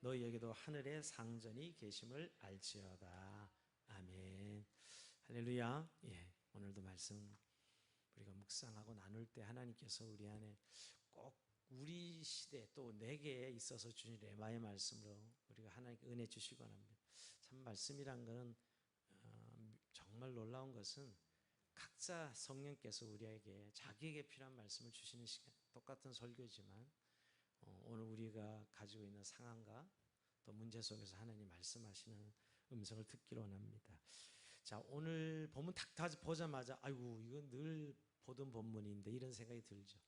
너희에게도 하늘의 상전이 계심을 알지어다. 아멘. 할렐루야. 예, 오늘도 말씀 우리가 묵상하고 나눌 때 하나님께서 우리 안에 꼭 우리 시대 또 내게 있어서 주신 레마의 말씀으로 우리가 하나님께 은혜 주시곤 합니다. 참 말씀이란 것은 정말 놀라운 것은 각자 성령께서 우리에게 자기에게 필요한 말씀을 주시는 시간, 똑같은 설교지만 오늘 우리가 가지고 있는 상황과 또 문제 속에서 하나님 말씀하시는 음성을 듣기로 원합니다. 자, 오늘 본문 딱 보자마자 아이고 이건 늘 보던 본문인데 이런 생각이 들죠.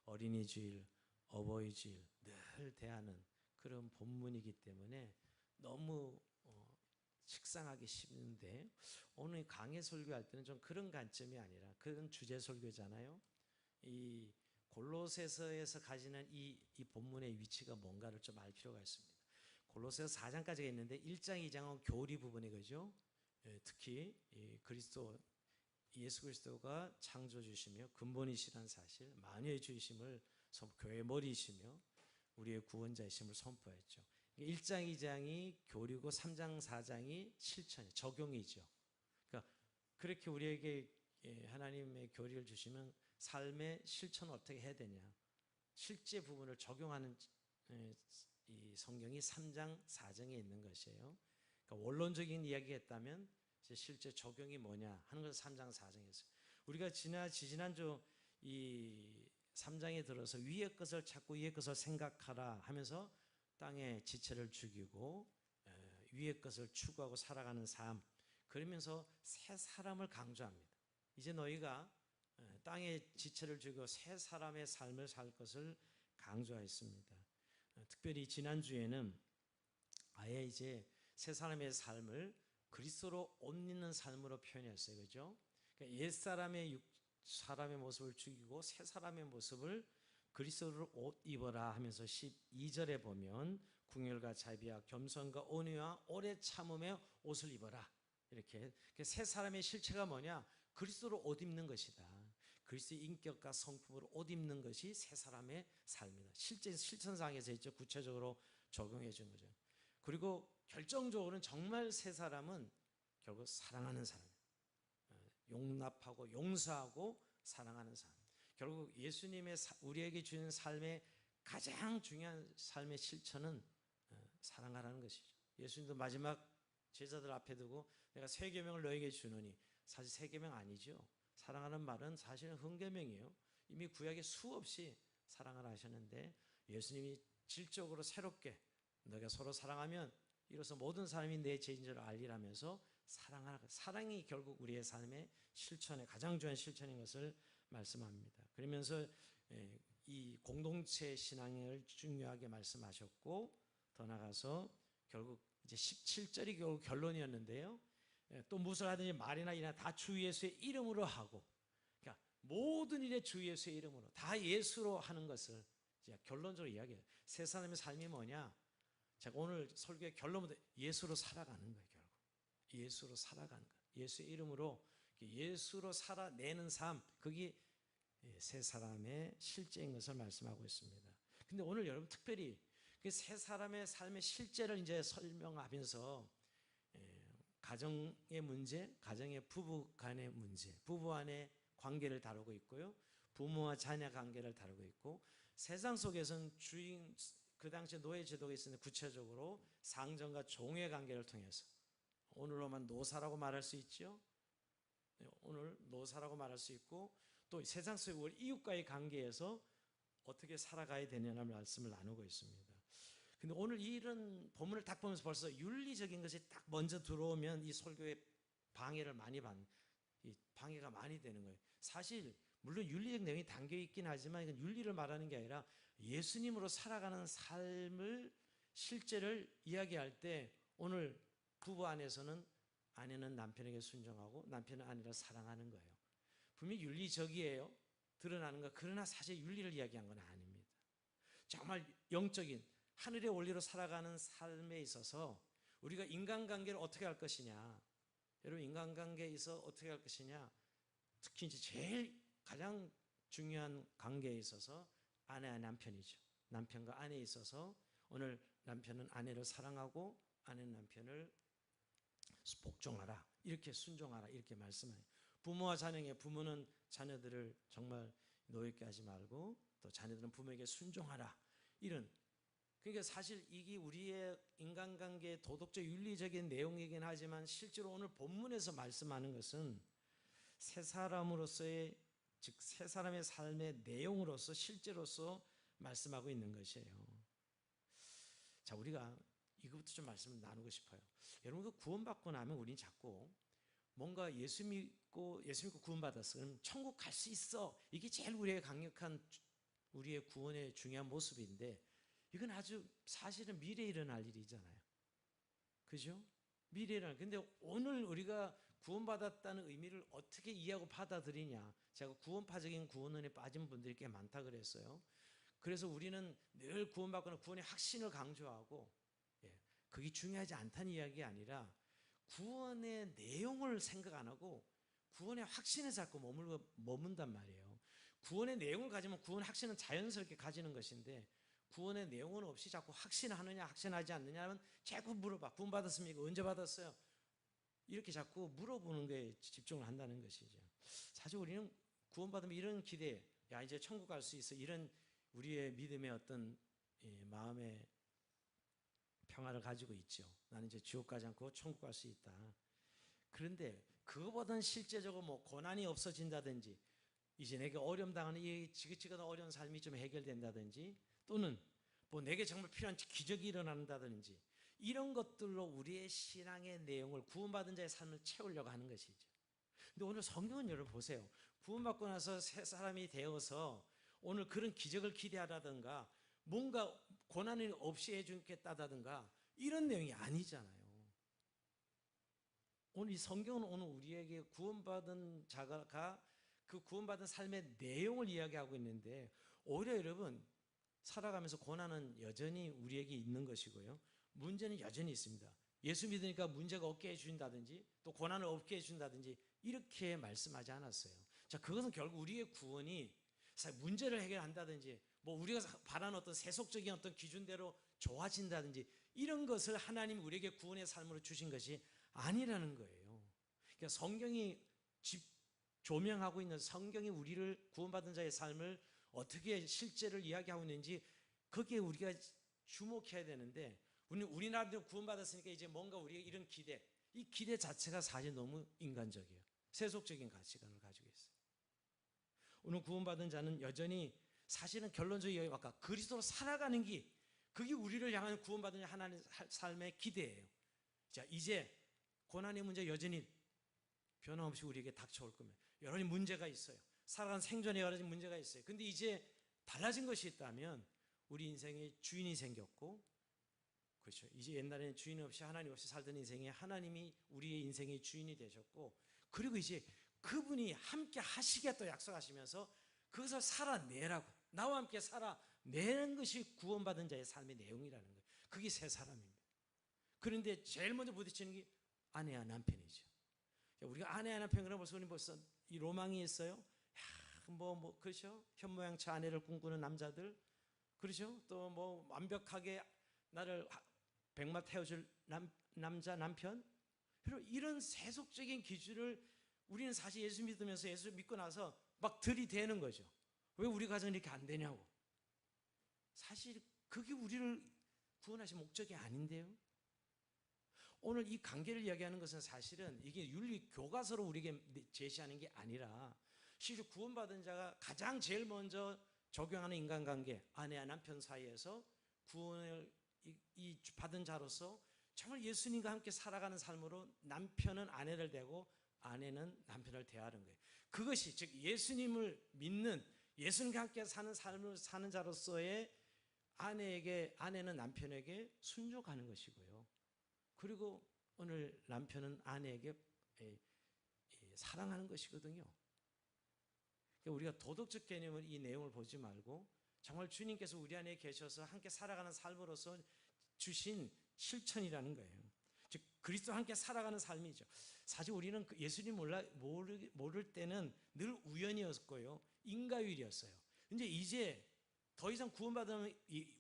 어린이 주일, 어버이 주일 늘 대하는 그런 본문이기 때문에 너무 식상하기 쉽는데 오늘 강해 설교할 때는 좀 그런 관점이 아니라 그런 주제 설교잖아요. 이 골로새서에서 가지는 이 본문의 위치가 뭔가를 좀 알 필요가 있습니다. 골로새서 4장까지가 있는데 1장, 2장은 교리 부분이죠. 특히 예수 그리스도가 창조주시며 근본이시라는 사실, 만유의 주이심을 교회의 머리이시며 우리의 구원자이심을 선포했죠. 1장, 2장이 교리고 3장, 4장이 실천이에요. 적용이죠. 그러니까 그렇게 우리에게 하나님의 교리를 주시면 삶의 실천을 어떻게 해야 되냐, 실제 부분을 적용하는 이 성경이 3장, 4장에 있는 것이에요. 그러니까 원론적인 이야기가 있다면 실제 적용이 뭐냐 하는 것을 3장, 4장에서 우리가 지난주 이 3장에 들어서 위의 것을 찾고 위의 것을 생각하라 하면서 땅의 지체를 죽이고 위의 것을 추구하고 살아가는 삶, 그러면서 새 사람을 강조합니다. 이제 너희가 땅의 지체를 죽이고 새 사람의 삶을 살 것을 강조했습니다. 특별히 지난주에는 아예 이제 새 사람의 삶을 그리스도로 옷 입는 삶으로 표현했어요. 그죠? 그러니까 옛 사람의 모습을 죽이고 새 사람의 모습을 그리스도를 옷 입어라 하면서 12절에 보면 궁율과 자비와 겸손과 온유와 오래 참음의 옷을 입어라. 이렇게 새 사람의 실체가 뭐냐? 그리스도로 옷 입는 것이다. 그리스도의 인격과 성품으로 옷 입는 것이 새 사람의 삶이다. 실제 실천상에서 있죠. 구체적으로 적용해 준 거죠. 그리고 결정적으로는 정말 새 사람은 결국 사랑하는 사람이에요. 용납하고 용서하고 사랑하는 사람. 결국 예수님의 우리에게 주는 삶의 가장 중요한 삶의 실천은 사랑하라는 것이죠. 예수님도 마지막 제자들 앞에 두고 내가 새 계명을 너에게 주노니, 사실 새 계명 아니죠. 사랑하는 말은 사실은 흥계명이에요. 이미 구약에 수없이 사랑을 하셨는데 예수님이 질적으로 새롭게 너희가 서로 사랑하면 이로써 모든 사람이 내 죄인 줄 알리라면서 사랑하라. 사랑이 결국 우리의 삶의 실천의 가장 중요한 실천인 것을 말씀합니다. 그러면서 이 공동체 신앙을 중요하게 말씀하셨고, 더 나아가서 결국 이제 17절이 결국 결론이었는데요. 또 무엇을 하든지 말이나 일이나 다 주 예수의 이름으로 하고, 그러니까 모든 일에 주 예수의 이름으로 다 예수로 하는 것을 이제 결론적으로 이야기해요. 새 사람의 삶이 뭐냐? 제가 오늘 설교의 결론부터 예수로 살아가는 거예요. 결국 예수로 살아가는 거예요. 예수의 이름으로 예수로 살아내는 삶, 그게 새 사람의 실제인 것을 말씀하고 있습니다. 근데 오늘 여러분 특별히 그 새 사람의 삶의 실제를 이제 설명하면서 가정의 문제, 가정의 부부 간의 문제, 부부 간의 관계를 다루고 있고요. 부모와 자녀 관계를 다루고 있고, 세상 속에서는 그 당시에 노예 제도가 있었는데 구체적으로 상전과 종의 관계를 통해서, 오늘로만 노사라고 말할 수 있죠. 오늘 노사라고 말할 수 있고, 또 세상 속의 우리 이웃과의 관계에서 어떻게 살아가야 되냐는 말씀을 나누고 있습니다. 근데 오늘 이런 본문을 딱 보면서 벌써 윤리적인 것이 딱 먼저 들어오면 이 설교에 방해가 많이 되는 거예요. 사실 물론 윤리적 내용이 담겨 있긴 하지만 이건 윤리를 말하는 게 아니라 예수님으로 살아가는 삶을 실제를 이야기할 때 오늘 부부 안에서는 아내는 남편에게 순종하고 남편은 아내를 사랑하는 거예요. 분명히 윤리적이에요. 드러나는 거. 그러나 사실 윤리를 이야기한 건 아닙니다. 정말 영적인 하늘의 원리로 살아가는 삶에 있어서 우리가 인간관계를 어떻게 할 것이냐, 여러분 인간관계에 있어 어떻게 할 것이냐, 특히 이제 제일 가장 중요한 관계에 있어서 아내와 남편이죠. 남편과 아내에 있어서 오늘 남편은 아내를 사랑하고 아내는 남편을 복종하라, 이렇게 순종하라, 이렇게 말씀해요. 부모와 자녀에게, 부모는 자녀들을 정말 노엽게 하지 말고 또 자녀들은 부모에게 순종하라, 이런. 그러니까 사실 이게 우리의 인간관계의 도덕적 윤리적인 내용이긴 하지만 실제로 오늘 본문에서 말씀하는 것은 세 사람으로서의, 즉 세 사람의 삶의 내용으로서 실제로서 말씀하고 있는 것이에요. 자, 우리가 이것부터 좀 말씀을 나누고 싶어요. 여러분, 그 구원받고 나면 우리는 자꾸 뭔가 예수 믿고 구원받았어, 그럼 천국 갈 수 있어, 이게 제일 우리의 강력한, 우리의 구원의 중요한 모습인데, 이건 아주 사실은 미래에 일어날 일이잖아요. 그죠? 미래에 일어날. 근데 오늘 우리가 구원받았다는 의미를 어떻게 이해하고 받아들이냐. 제가 구원파적인 구원론에 빠진 분들이 꽤 많다 그랬어요. 그래서 우리는 늘 구원받거나 구원의 확신을 강조하고, 그게 중요하지 않다는 이야기가 아니라 구원의 내용을 생각 안 하고 구원의 확신에 자꾸 머문단 말이에요. 구원의 내용을 가지면 구원 확신은 자연스럽게 가지는 것인데, 구원의 내용은 없이 자꾸 확신하느냐 확신하지 않느냐는 자꾸 물어봐. 구원받았습니까? 언제 받았어요? 이렇게 자꾸 물어보는 거에 집중을 한다는 것이죠. 사실 우리는 구원받으면 이런 기대, 야 이제 천국 갈 수 있어, 이런 우리의 믿음의 어떤 마음의 평화를 가지고 있죠. 나는 이제 지옥 가지 않고 천국 갈 수 있다. 그런데 그거보다는 실제적으로 뭐 고난이 없어진다든지, 이제 내게 어려움 당하는 이 지긋지긋한 어려운 삶이 좀 해결된다든지, 또는 뭐 내게 정말 필요한 기적이 일어난다든지, 이런 것들로 우리의 신앙의 내용을, 구원받은 자의 삶을 채우려고 하는 것이죠. 근데 오늘 성경은 여러분 보세요. 구원받고 나서 새 사람이 되어서 오늘 그런 기적을 기대하라든가 뭔가 고난이 없이 해주겠다든가 이런 내용이 아니잖아요. 오늘 이 성경은 오늘 우리에게 구원받은 자가 그 구원받은 삶의 내용을 이야기하고 있는데, 오히려 여러분 살아가면서 고난은 여전히 우리에게 있는 것이고요, 문제는 여전히 있습니다. 예수 믿으니까 문제가 없게 해준다든지 또 고난을 없게 해준다든지 이렇게 말씀하지 않았어요. 자, 그것은 결국 우리의 구원이 문제를 해결한다든지 뭐 우리가 바라는 어떤 세속적인 어떤 기준대로 좋아진다든지 이런 것을 하나님이 우리에게 구원의 삶으로 주신 것이 아니라는 거예요. 그러니까 성경이 조명하고 있는, 성경이 우리를 구원받은 자의 삶을 어떻게 실제를 이야기하고 있는지 거기에 우리가 주목해야 되는데, 우리나라도 구원받았으니까 이제 뭔가 우리가 이런 기대, 이 기대 자체가 사실 너무 인간적이에요. 세속적인 가치관을 가지고 있어요. 오늘 구원받은 자는 여전히 사실은 결론적으로 여기 아까 그리스도로 살아가는 게, 그게 우리를 향한 구원받은 하나님의 삶의 기대예요. 자, 이제 고난의 문제 여전히 변함없이 우리에게 닥쳐올 겁니다. 여러 가지 문제가 있어요. 살아가는 생존에 여러 가지 문제가 있어요. 근데 이제 달라진 것이 있다면 우리 인생에 주인이 생겼고, 그렇죠. 이제 옛날에는 주인 없이 하나님 없이 살던 인생에 하나님이 우리의 인생의 주인이 되셨고, 그리고 이제 그분이 함께 하시겠다 약속하시면서 그것을 살아내라고, 나와 함께 살아내는 것이 구원받은 자의 삶의 내용이라는 거예요. 그게 새 사람입니다. 그런데 제일 먼저 부딪히는 게 아내와 남편이죠. 우리가 아내와 남편 그러면 벌써 이 로망이 있어요. 그렇죠. 현모양처 아내를 꿈꾸는 남자들, 그렇죠. 또 뭐 완벽하게 나를 백마 태워줄 남편, 이런 세속적인 기준을 우리는 사실 예수 믿으면서, 예수 믿고 나서 막 들이대는 거죠. 왜 우리 가정은 이렇게 안 되냐고. 사실 그게 우리를 구원하신 목적이 아닌데요. 오늘 이 관계를 이야기하는 것은 사실은 이게 윤리 교과서로 우리에게 제시하는 게 아니라, 실제 구원받은 자가 가장 제일 먼저 적용하는 인간관계, 아내와 남편 사이에서 구원을 받은 자로서 정말 예수님과 함께 살아가는 삶으로 남편은 아내를 대고 아내는 남편을 대하는 거예요. 그것이 즉 예수님을 믿는, 예수님과 함께 사는 삶을 사는 자로서의 아내는 남편에게 순종하는 것이고요, 그리고 오늘 남편은 아내에게 사랑하는 것이거든요. 그러니까 우리가 도덕적 개념을, 이 내용을 보지 말고 정말 주님께서 우리 안에 계셔서 함께 살아가는 삶으로서 주신 실천이라는 거예요. 즉 그리스도와 함께 살아가는 삶이죠. 사실 우리는 예수님 모를 때는 늘 우연이었고요, 인과율이었어요. 근데 이제 더 이상 구원받으면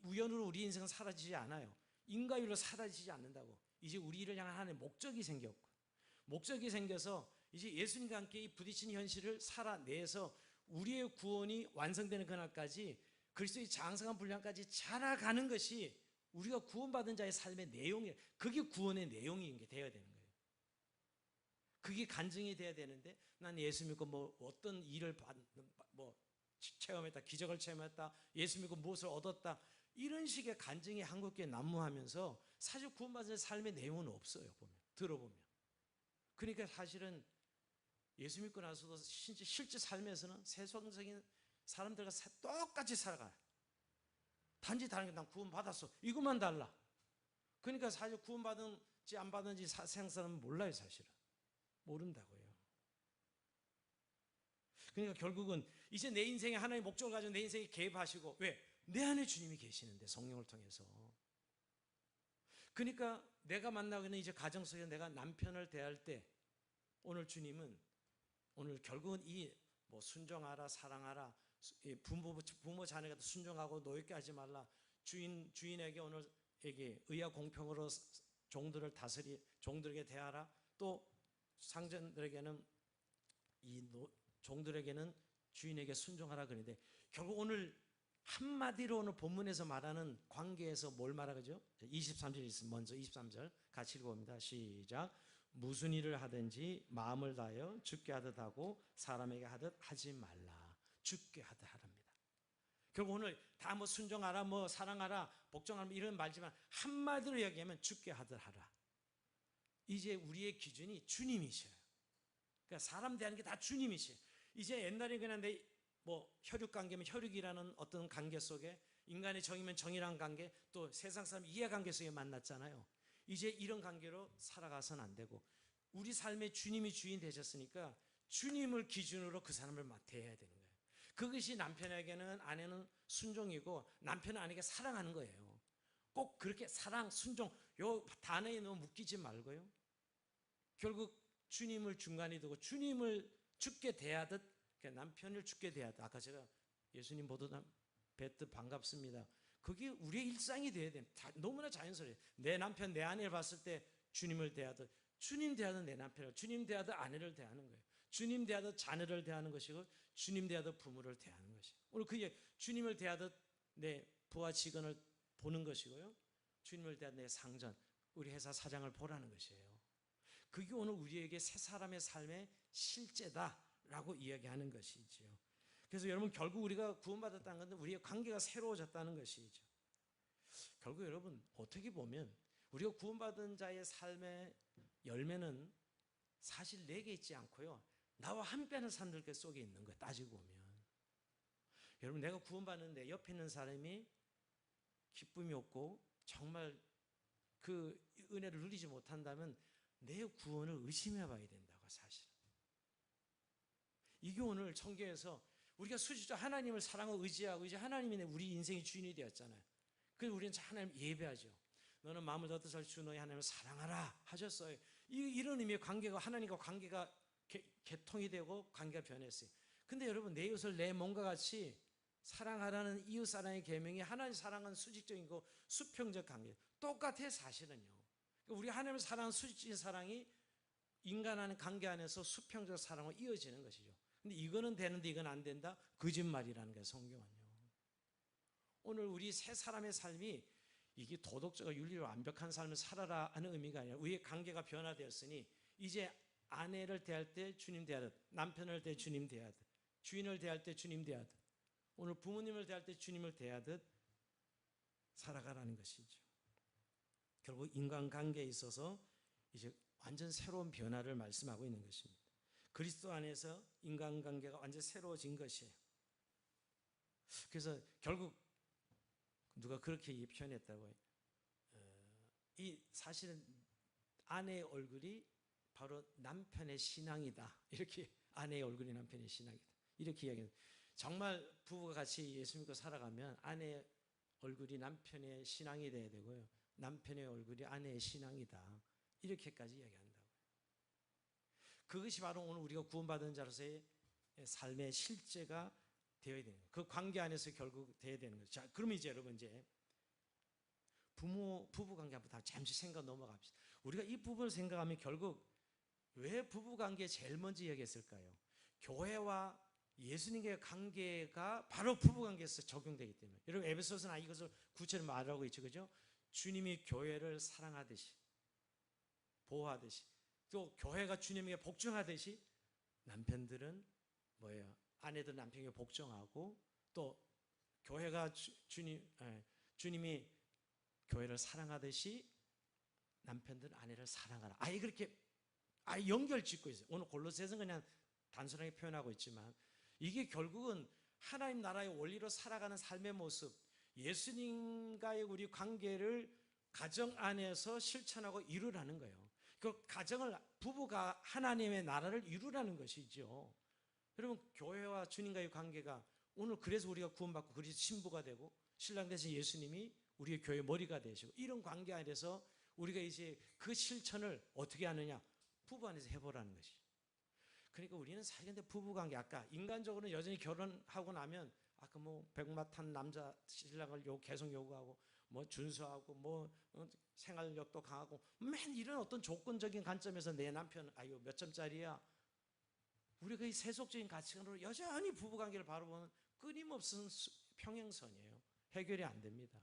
우연으로 우리 인생은 사라지지 않아요. 인과율로 사라지지 않는다고. 이제 우리를 향한 하나님의 목적이 생겼고, 목적이 생겨서 이제 예수님과 함께 이 부딪히는 현실을 살아내서 우리의 구원이 완성되는 그날까지 그리스도의 장성한 분량까지 자라가는 것이 우리가 구원받은 자의 삶의 내용이에요. 그게 구원의 내용인 게 되어야 되는 거예요. 그게 간증이 돼야 되는데, 난 예수 믿고 뭐 어떤 일을 뭐 체험했다, 기적을 체험했다, 예수 믿고 무엇을 얻었다, 이런 식의 간증이 한국교회에 난무하면서 사실 구원받은 삶의 내용은 없어요. 보면, 들어보면. 그러니까 사실은 예수 믿고 나서도 실제 삶에서는 세상적인 사람들과 똑같이 살아가요. 단지 다른 게 난 구원받았어, 이것만 달라. 그러니까 사실 구원받은지 안 받은지 세상 사람은 몰라요. 사실은 모른다고요. 그러니까 결국은 이제 내 인생에 하나님의 목적을 가지고 내 인생에 개입하시고, 왜? 내 안에 주님이 계시는데, 성령을 통해서. 그러니까 내가 만나고 있는 이제 가정 속에 내가 남편을 대할 때, 오늘 주님은 오늘 결국은 이 뭐 순종하라, 사랑하라, 부모 자녀가 순종하고 노엽게 하지 말라, 주인에게 오늘 의와 공평으로 종들을 종들에게 대하라, 또 상전들에게는 종들에게는 주인에게 순종하라. 그런데 결국 오늘 한마디로 오늘 본문에서 말하는 관계에서 뭘 말하죠? 23절 있으면 먼저 23절 같이 읽어봅니다. 시작. 무슨 일을 하든지 마음을 다하여 주께 하듯 하고 사람에게 하듯 하지 말라. 주께 하듯 하랍니다. 결국 오늘 다 뭐 순종하라, 뭐 사랑하라, 복종하라 이런 말지만 한마디로 이야기하면 주께 하듯 하라. 이제 우리의 기준이 주님이셔요. 그러니까 사람 대하는 게 다 주님이셔요. 이제 옛날에 그냥 뭐 혈육관계면 혈육이라는 어떤 관계 속에, 인간의 정이면 정이라는 관계, 또 세상 사람 이해관계 속에 만났잖아요. 이제 이런 관계로 살아가서는 안 되고, 우리 삶의 주님이 주인 되셨으니까 주님을 기준으로 그 사람을 대해야 되는 거예요. 그것이 남편에게는 아내는 순종이고, 남편은 아내에게 사랑하는 거예요. 꼭 그렇게 사랑, 순종 요 단어에 너무 묶이지 말고요. 결국 주님을 중간에 두고 주님을 주께 대하듯, 남편을 주께 대하듯, 아까 제가 예수님 뵙듯 반갑습니다, 그게 우리의 일상이 되어야 돼요. 너무나 자연스러워요. 내 남편, 내 아내를 봤을 때 주님을 대하듯, 주님 대하듯 내 남편을, 주님 대하듯 아내를 대하는 거예요. 주님 대하듯 자녀를 대하는 것이고, 주님 대하듯 부모를 대하는 것이에요. 오늘 그게 주님을 대하듯 내 부하 직원을 보는 것이고요, 주님을 대하듯 내 상전, 우리 회사 사장을 보라는 것이에요. 그게 오늘 우리에게 새 사람의 삶의 실제다라고 이야기하는 것이죠. 그래서 여러분, 결국 우리가 구원받았다는 것은 우리의 관계가 새로워졌다는 것이죠. 결국 여러분, 어떻게 보면 우리가 구원받은 자의 삶의 열매는 사실 내게 있지 않고요, 나와 함께하는 사람들 속에 있는 거예요. 따지고 보면 여러분, 내가 구원받는데 옆에 있는 사람이 기쁨이 없고 정말 그 은혜를 누리지 못한다면 내 구원을 의심해 봐야 된다고. 사실 이게 오늘 성경에서 우리가 수지자 하나님을 사랑하고 의지하고, 이제 하나님이 우리 인생의 주인이 되었잖아요. 그래서 우리는 하나님 예배하죠. 너는 마음을 다하여 주 너의 하나님을 사랑하라 하셨어요. 이런 의미의 관계가, 하나님과 관계가 개통이 되고 관계가 변했어요. 근데 여러분, 내 이웃을 내 몸과 같이 사랑하라는 이웃사랑의 계명이 하나님 사랑은 수직적이고 수평적 관계 똑같아요. 사실은요, 우리 하나님을 사랑하는 수직적인 사랑이 인간하는 관계 안에서 수평적 사랑으로 이어지는 것이죠. 근데 이거는 되는데 이건 안 된다? 거짓말이라는 거예요, 성경은요. 오늘 우리 세 사람의 삶이 이게 도덕적으로 윤리로 완벽한 삶을 살아라 하는 의미가 아니라, 우리의 관계가 변화되었으니 이제 아내를 대할 때 주님 대하듯, 남편을 대할 때 주님 대하듯, 주인을 대할 때 주님 대하듯, 오늘 부모님을 대할 때 주님을 대하듯 살아가라는 것이죠. 결국 인간관계에 있어서 이제 완전 새로운 변화를 말씀하고 있는 것입니다. 그리스도 안에서 인간관계가 완전 새로워진 것이에요. 그래서 결국 누가 그렇게 표현했다고요. 이 사실은 아내의 얼굴이 바로 남편의 신앙이다. 이렇게, 아내의 얼굴이 남편의 신앙이다. 이렇게 이야기해요. 정말 부부가 같이 예수 믿고 살아가면 아내의 얼굴이 남편의 신앙이 돼야 되고요, 남편의 얼굴이 아내의 신앙이다. 이렇게까지 이야기한다고요. 그것이 바로 오늘 우리가 구원받은 자로서의 삶의 실제가 되어야 되는 거예요. 그 관계 안에서 결국 되어야 되는 거죠. 자, 그러면 이제 여러분, 이제 부부관계 한번 잠시 생각 넘어갑시다. 우리가 이 부분을 생각하면 결국 왜 부부관계 제일 먼저 이야기했을까요? 교회와 예수님과의 관계가 바로 부부관계에서 적용되기 때문에. 여러분 에베소서는 이것을 구체로 말하고 있죠, 그죠? 주님이 교회를 사랑하듯이, 보호하듯이, 또 교회가 주님에게 복종하듯이 남편들은 뭐예요? 아내들 남편에게 복종하고, 또 교회가 주님이 교회를 사랑하듯이 남편들은 아내를 사랑하라. 그렇게 연결 짓고 있어요. 오늘 골로새서는 그냥 단순하게 표현하고 있지만 이게 결국은 하나님 나라의 원리로 살아가는 삶의 모습, 예수님과의 우리 관계를 가정 안에서 실천하고 이루라는 거예요. 그 가정을, 부부가 하나님의 나라를 이루라는 것이죠. 여러분 교회와 주님과의 관계가 오늘 그래서 우리가 구원받고 그래서 신부가 되고 신랑 대신 예수님이 우리의 교회 머리가 되시고 이런 관계 안에서 우리가 이제 그 실천을 어떻게 하느냐? 부부 안에서 해보라는 것이. 그러니까 우리는 사실은 부부관계, 아까 인간적으로는 여전히 결혼하고 나면 아까 뭐 백마탄 남자 신랑을 계속 요구하고 뭐 준수하고 뭐 생활력도 강하고 맨 이런 어떤 조건적인 관점에서 내 남편 몇 점짜리야, 우리가 이 세속적인 가치관으로 여전히 부부관계를 바라보는 끊임없는 평행선이에요. 해결이 안 됩니다.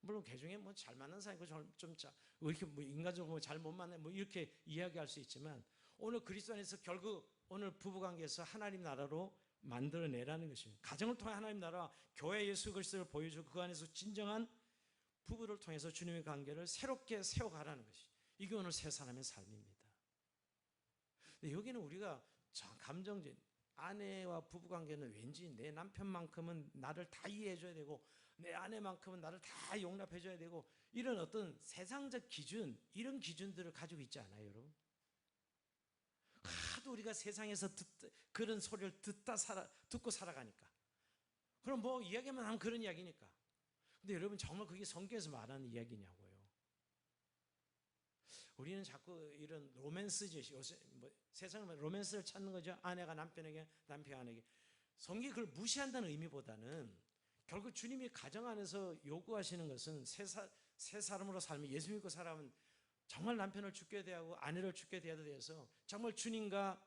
물론 개중에 뭐 잘 맞는 사람이고 좀 이렇게 뭐 인간적으로 잘 못 맞네 뭐 이렇게 이야기할 수 있지만 오늘 그리스도 안에서 결국 오늘 부부관계에서 하나님 나라로 만들어내라는 것입니다. 가정을 통해 하나님 나라, 교회 예수 그리스도를 보여주고 그 안에서 진정한 부부를 통해서 주님의 관계를 새롭게 세워가라는 것이, 이게 오늘 새 사람의 삶입니다. 근데 여기는 우리가 감정적인 아내와 부부관계는 왠지 내 남편만큼은 나를 다 이해해줘야 되고 내 아내만큼은 나를 다 용납해줘야 되고 이런 어떤 세상적 기준, 이런 기준들을 가지고 있지 않아요, 여러분? 하도 우리가 세상에서 그런 소리를 듣고 살아가니까. 그럼 뭐 이야기만 하면 그런 이야기니까. 근데 여러분 정말 그게 성경에서 말하는 이야기냐고요. 우리는 자꾸 이런 로맨스지, 요새 뭐 세상은 로맨스를 찾는 거죠. 아내가 남편에게, 남편이 아내에게. 성경이 그걸 무시한다는 의미보다는 결국 주님이 가정 안에서 요구하시는 것은 새 사람으로 살면, 예수 믿고 살아면 정말 남편을 죽게 대하고 아내를 죽게 대해야 돼서 정말 주님과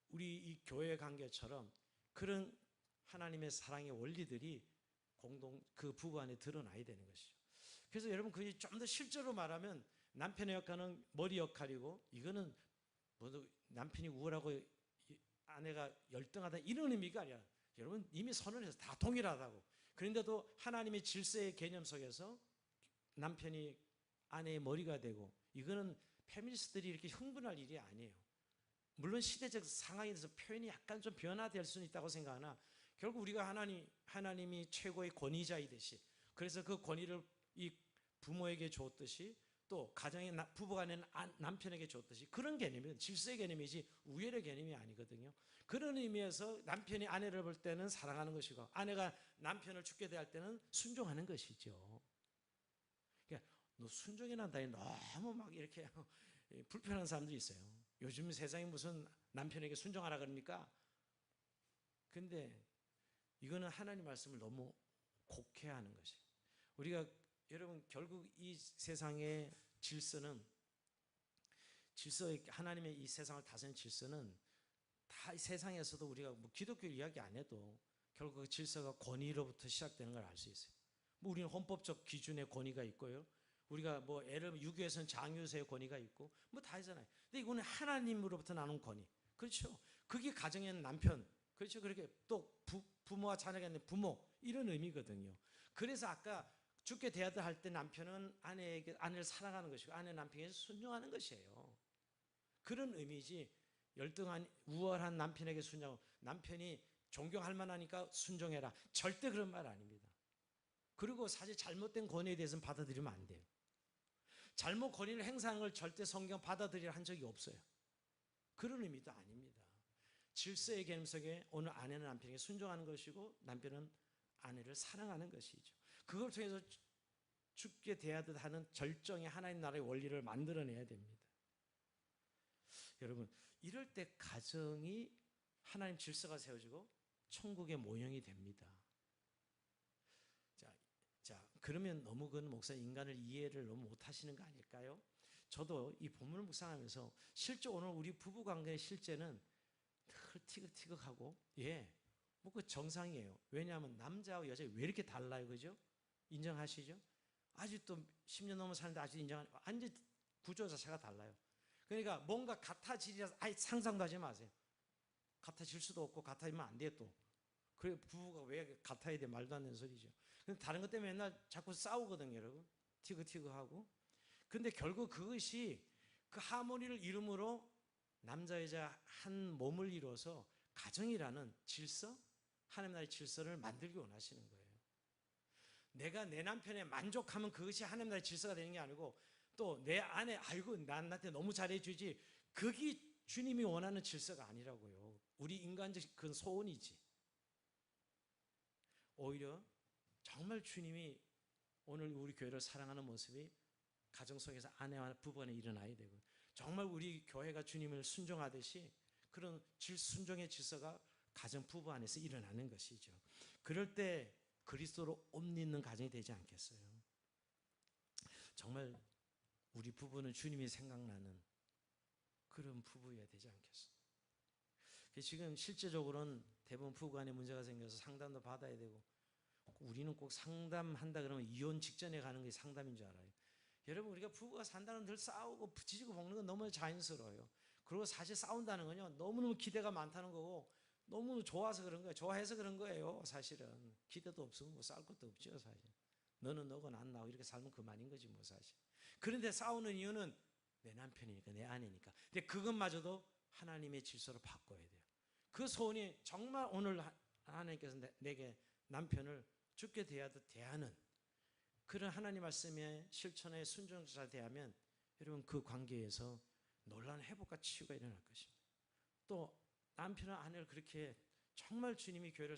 우리 이 교회 관계처럼 그런 하나님의 사랑의 원리들이 공동 그 부부 안에 드러나야 되는 것이죠. 그래서 여러분 그게 좀 더 실제로 말하면 남편의 역할은 머리 역할이고, 이거는 모두 남편이 우월하고 아내가 열등하다 이런 의미가 아니라 여러분 이미 선언해서 다 동일하다고. 그런데도 하나님의 질서의 개념 속에서 남편이 아내의 머리가 되고, 이거는 페미니스트들이 이렇게 흥분할 일이 아니에요. 물론 시대적 상황에 대해서 표현이 약간 좀 변화될 수는 있다고 생각하나 결국 우리가 하나님이 최고의 권위자이듯이, 그래서 그 권위를 이 부모에게 줬듯이 또 가정의 부부간에는 남편에게 줬듯이 그런 개념이 질서의 개념이지 우열의 개념이 아니거든요. 그런 의미에서 남편이 아내를 볼 때는 사랑하는 것이고 아내가 남편을 죽게 대할 때는 순종하는 것이죠. 그러니까 너 순종이란다 너무 막 이렇게 불편한 사람들이 있어요. 요즘 세상에 무슨 남편에게 순종하라 그럽니까? 근데 이거는 하나님 말씀을 너무 곡해하는 것이에요. 우리가 여러분 결국 이 세상의 질서는, 하나님의 이 세상을 다스리는 질서는 다 세상에서도 우리가 뭐 기독교 이야기 안 해도 결국 그 질서가 권위로부터 시작되는 걸 알 수 있어요. 뭐 우리는 헌법적 기준의 권위가 있고요. 우리가 뭐 예를 들면 유교에서는 장유세의 권위가 있고 뭐 다 있잖아요. 근데 이거는 하나님으로부터 나오는 권위. 그렇죠. 그게 가정에는 남편, 그렇죠. 그렇게 또 부모와 자녀가 있는 부모, 이런 의미거든요. 그래서 아까 죽게 대하다 할 때 남편은 아내를 사랑하는 것이고 아내는 남편에게 순종하는 것이에요. 그런 의미지 열등한 우월한 남편에게 순종하고 남편이 존경할 만하니까 순종해라, 절대 그런 말 아닙니다. 그리고 사실 잘못된 권위에 대해서는 받아들이면 안 돼요. 잘못 권위를 행사하는 걸 절대 성경 받아들이려 한 적이 없어요. 그런 의미도 아닙니다. 질서의 개념 속에 오늘 아내는 남편에게 순종하는 것이고 남편은 아내를 사랑하는 것이죠. 그걸 통해서 죽게 대하듯 하는 절정의 하나님 나라의 원리를 만들어내야 됩니다. 여러분 이럴 때 가정이 하나님 질서가 세워지고 천국의 모형이 됩니다. 자, 그러면 너무 그건 목사 인간을 이해를 너무 못하시는 거 아닐까요? 저도 이 본문을 묵상하면서 실제 오늘 우리 부부 관계의 실제는 늘 티격태격하고 뭐 그 정상이에요. 왜냐하면 남자와 여자 왜 이렇게 달라요, 그죠? 인정하시죠? 아직도 10년 넘어 사는데 아직 인정하는 완전 구조 자체가 달라요. 그러니까 뭔가 같아지리라 아예 상상도 하지 마세요. 같아질 수도 없고 같아지면 안 돼 또. 그래 부부가 왜 같아야 돼? 말도 안 되는 소리죠. 근데 다른 것 때문에 맨날 자꾸 싸우거든요, 여러분. 티격태격하고. 근데 결국 그것이 그 하모니를 이름으로 남자 여자 한 몸을 이루어서 가정이라는 질서, 하나님 나라의 질서를 만들기 원하시는 거예요. 내가 내 남편에 만족하면 그것이 하나님 나라의 질서가 되는 게 아니고 또 내 아내 아이고 나한테 너무 잘해주지 그게 주님이 원하는 질서가 아니라고요. 우리 인간적 그건 소원이지. 오히려 정말 주님이 오늘 우리 교회를 사랑하는 모습이 가정 속에서 아내와 부부 간에 일어나야 되고 정말 우리 교회가 주님을 순종하듯이 그런 순종의 질서가 가정 부부 안에서 일어나는 것이죠. 그럴 때 그리스도로 옷 입는 가정이 되지 않겠어요? 정말 우리 부부는 주님이 생각나는 그런 부부여야 되지 않겠어요? 지금 실제적으로는 대부분 부부 간에 문제가 생겨서 상담도 받아야 되고 우리는 꼭 상담한다 그러면 이혼 직전에 가는 게 상담인 줄 알아요. 여러분 우리가 부부가 산다는 늘 싸우고 부딪히고 볶는 건 너무 자연스러워요. 그리고 사실 싸운다는 건요 너무너무 기대가 많다는 거고 너무 좋아서 그런 거예요. 좋아해서 그런 거예요. 사실은 기대도 없으면 뭐 싸울 것도 없죠. 사실 너는 너고 난 나고 이렇게 살면 그만인 거지 뭐 사실. 그런데 싸우는 이유는 내 남편이니까 내 아내니까. 근데 그것마저도 하나님의 질서로 바꿔야 돼요. 그 소원이 정말 오늘 하나님께서 내게 남편을 죽게 대하듯 대하는 그런 하나님 말씀의 실천에 순종자 대하면 여러분 그 관계에서 놀라운 회복과 치유가 일어날 것입니다. 또 남편과 아내를 그렇게 정말 주님이 교회를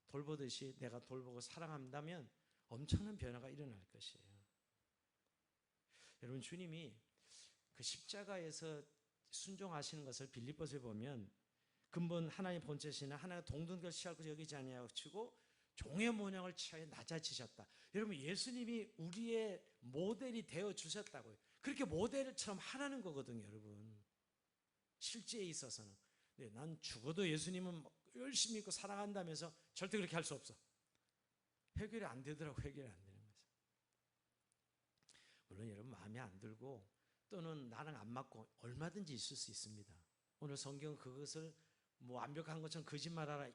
돌보듯이 내가 돌보고 사랑한다면 엄청난 변화가 일어날 것이에요. 여러분 주님이 그 십자가에서 순종하시는 것을 빌립보서에 보면 근본 하나님 본체시나 하나님과 동등결시할 것을 여기지 아니하시고 종의 모양을 취하여 낮아지셨다. 여러분 예수님이 우리의 모델이 되어 주셨다고요. 그렇게 모델처럼 하라는 거거든요, 여러분. 실제에 있어서는. 네, 난 죽어도 예수님은 열심히 믿고 사랑한다면서 절대 그렇게 할 수 없어. 해결이 안 되더라고. 해결이 안 되는 거죠. 물론 여러분 마음에 안 들고 또는 나랑 안 맞고 얼마든지 있을 수 있습니다. 오늘 성경은 그것을 뭐 완벽한 것처럼 거짓말하라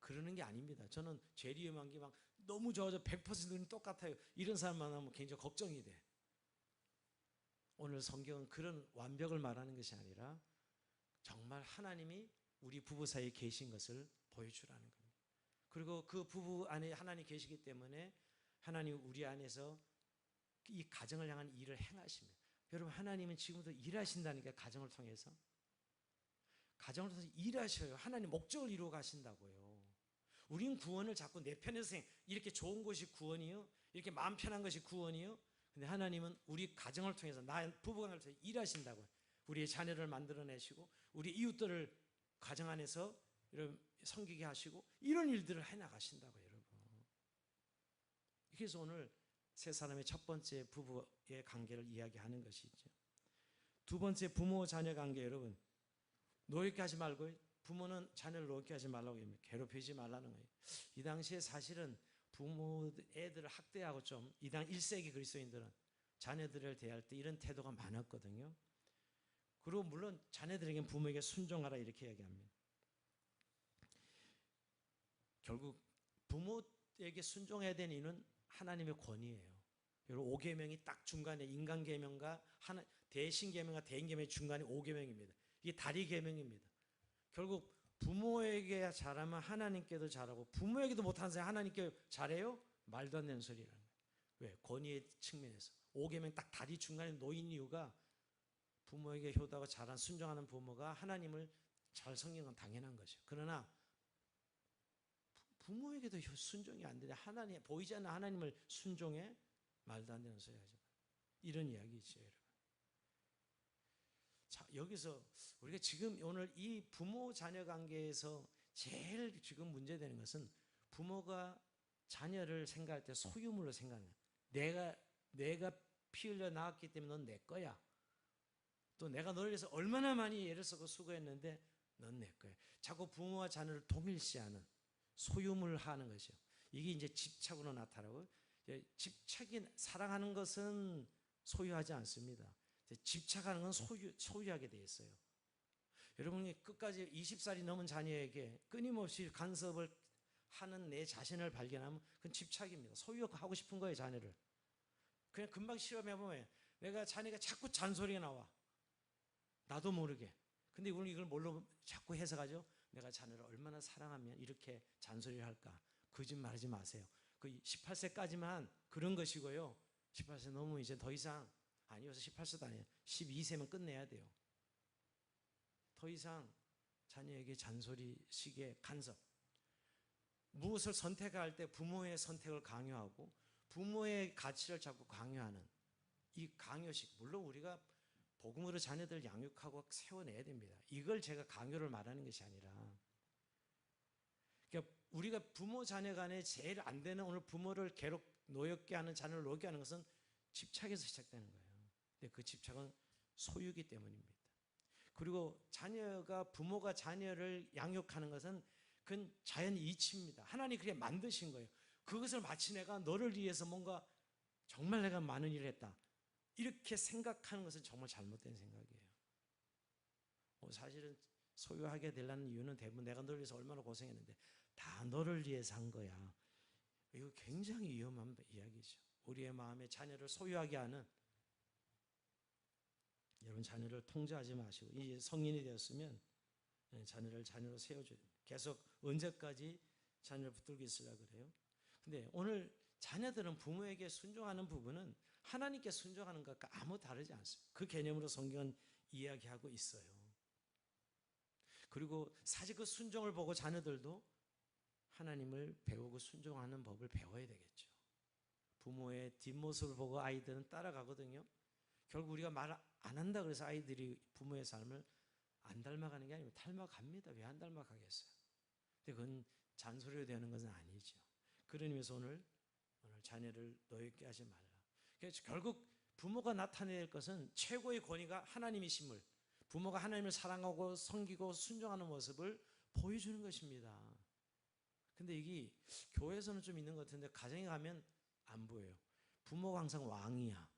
그러는 게 아닙니다. 저는 죄리험한 게 막 너무 좋아져 100%는 똑같아요. 이런 사람 만나면 굉장히 걱정이 돼. 오늘 성경은 그런 완벽을 말하는 것이 아니라 정말 하나님이 우리 부부 사이에 계신 것을 보여주라는 겁니다. 그리고 그 부부 안에 하나님 계시기 때문에 하나님 우리 안에서 이 가정을 향한 일을 행하십니다. 여러분 하나님은 지금도 일하신다니까 가정을 통해서. 가정을 통해서 일하셔요. 하나님 목적을 이루어 가신다고요. 우린 구원을 자꾸 내 편에서 이렇게 좋은 것이 구원이요? 이렇게 마음 편한 것이 구원이요? 근데 하나님은 우리 가정을 통해서 나 부부간을 통해서 일하신다고요. 우리의 자녀를 만들어내시고 우리 이웃들을 가정 안에서 이런 섬기게 하시고 이런 일들을 해나가신다고요. 여러분. 그래서 오늘 세 사람의 첫 번째 부부의 관계를 이야기하는 것이죠. 두 번째 부모 자녀 관계 여러분 노엽게 하지 말고 부모는 자녀를 노엽게 하지 말라고 합니다. 괴롭히지 말라는 거예요. 이 당시에 사실은 부모 애들을 학대하고 좀 이 당 1세기 그리스도인들은 자녀들을 대할 때 이런 태도가 많았거든요. 그리고 물론 자녀들에게는 부모에게 순종하라 이렇게 이야기합니다. 결국 부모에게 순종해야 되는 이유는 하나님의 권위예요. 여러분 5계명이 딱 중간에 인간계명과 대신계명과 대인계명의 중간에 5계명입니다. 이게 다리계명입니다. 결국 부모에게 잘하면 하나님께도 잘하고 부모에게도 못하는 사람이 하나님께 잘해요? 말도 안 되는 소리라는 거예요. 왜? 권위의 측면에서 5계명 딱 다리 중간에 놓인 이유가 부모에게 효도하고 잘한 순종하는 부모가 하나님을 잘 섬기는 건 당연한 거죠. 그러나 부모에게도 순종이 안 되냐 하나님 보이지 않는 하나님을 순종해? 말도 안 되는 소리 하죠. 이런 이야기죠, 여러분. 자, 여기서 우리가 지금 오늘 이 부모 자녀 관계에서 제일 지금 문제되는 것은 부모가 자녀를 생각할 때 소유물로 생각해요. 내가 피 흘려 낳았기 때문에 넌 내 거야. 또 내가 너를 위해서 얼마나 많이 애를 쓰고 수고했는데 넌 내 거야. 자꾸 부모와 자녀를 동일시하는 소유물 하는 것이요. 이게 이제 집착으로 나타나고, 집착이 사랑하는 것은 소유하지 않습니다. 집착하는 건 소유하게 돼 있어요. 여러분이 끝까지 20살이 넘은 자녀에게 끊임없이 간섭을 하는 내 자신을 발견하면 그건 집착입니다. 소유하고 싶은 거예요, 자녀를. 그냥 금방 실험해보면 내가 자녀가 자꾸 잔소리가 나와. 나도 모르게. 근데 우리는 이걸 뭘로 자꾸 해석하죠? 내가 자녀를 얼마나 사랑하면 이렇게 잔소리를 할까? 거짓말하지 마세요. 그 18세까지만 그런 것이고요. 18세 넘으면 이제 더 이상, 아니요, 18세도 아니에요. 12세면 끝내야 돼요. 더 이상 자녀에게 잔소리, 시계, 간섭. 무엇을 선택할 때 부모의 선택을 강요하고 부모의 가치를 자꾸 강요하는 이 강요식, 물론 우리가 복음으로 자녀들 양육하고 세워내야 됩니다. 이걸 제가 강요를 말하는 것이 아니라, 그러니까 우리가 부모 자녀 간에 제일 안 되는, 오늘 부모를 노엽게 하는, 자녀를 노엽게 하는 것은 집착에서 시작되는 거예요. 근데 그 집착은 소유이기 때문입니다. 그리고 부모가 자녀를 양육하는 것은 그건 자연 이치입니다. 하나님 그렇게 만드신 거예요. 그것을 마치 내가 너를 위해서 뭔가 정말 내가 많은 일을 했다, 이렇게 생각하는 것은 정말 잘못된 생각이에요. 사실은 소유하게 되려는 이유는 대부분 내가 너를 위해서 얼마나 고생했는데 다 너를 위해서 한 거야. 이거 굉장히 위험한 이야기죠. 우리의 마음에 자녀를 소유하게 하는, 여러분 자녀를 통제하지 마시고 이제 성인이 되었으면 자녀를 자녀로 세워줘야 됩니다. 계속 언제까지 자녀를 붙들고 있으려고 그래요? 근데 오늘 자녀들은 부모에게 순종하는 부분은 하나님께 순종하는 것과 아무 다르지 않습니다. 그 개념으로 성경은 이야기하고 있어요. 그리고 사실 그 순종을 보고 자녀들도 하나님을 배우고 순종하는 법을 배워야 되겠죠. 부모의 뒷모습을 보고 아이들은 따라가거든요. 결국 우리가 말 안 한다 그래서 아이들이 부모의 삶을 안 닮아가는 게 아니고 닮아갑니다. 왜 안 닮아가겠어요? 근데 그건 잔소리로 되는 것은 아니죠. 그런 의미에서 오늘 자녀를 노엽게 하지 말라. 그래서 결국 부모가 나타낼 것은 최고의 권위가 하나님이심을, 부모가 하나님을 사랑하고 섬기고 순종하는 모습을 보여주는 것입니다. 근데 이게 교회에서는 좀 있는 것 같은데 가정에 가면 안 보여요. 부모가 항상 왕이야.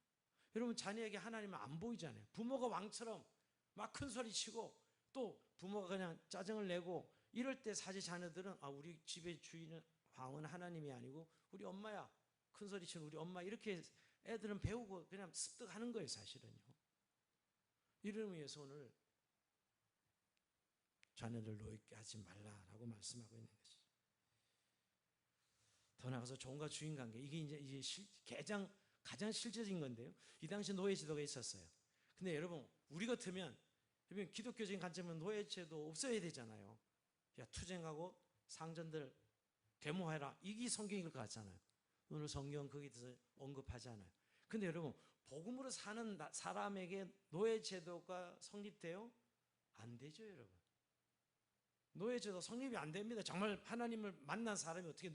여러분 자녀에게 하나님은 안 보이잖아요. 부모가 왕처럼 막 큰 소리 치고 또 부모가 그냥 짜증을 내고 이럴 때 사실 자녀들은 우리 집의 주인은, 왕은 하나님이 아니고 우리 엄마야, 큰 소리 치는 우리 엄마, 이렇게 애들은 배우고 그냥 습득하는 거예요, 사실은요. 이런 의미에서 오늘 자녀들 노엽게 하지 말라라고 말씀하고 있는 것이죠. 더 나아가서 종과 주인 관계, 이게 이제 가장 실제적인 건데요. 이 당시 노예제도가 있었어요. 근데 여러분 우리 같으면 기독교적인 관점은 노예제도 없어야 되잖아요. 야, 투쟁하고 상전들 데모해라, 이게 성경일 것 같잖아요. 오늘 성경은 거기에 대해서 언급하지 않아요. 근데 여러분 복음으로 사는 사람에게 노예제도가 성립돼요? 안 되죠, 여러분. 노예제도 성립이 안 됩니다. 정말 하나님을 만난 사람이 어떻게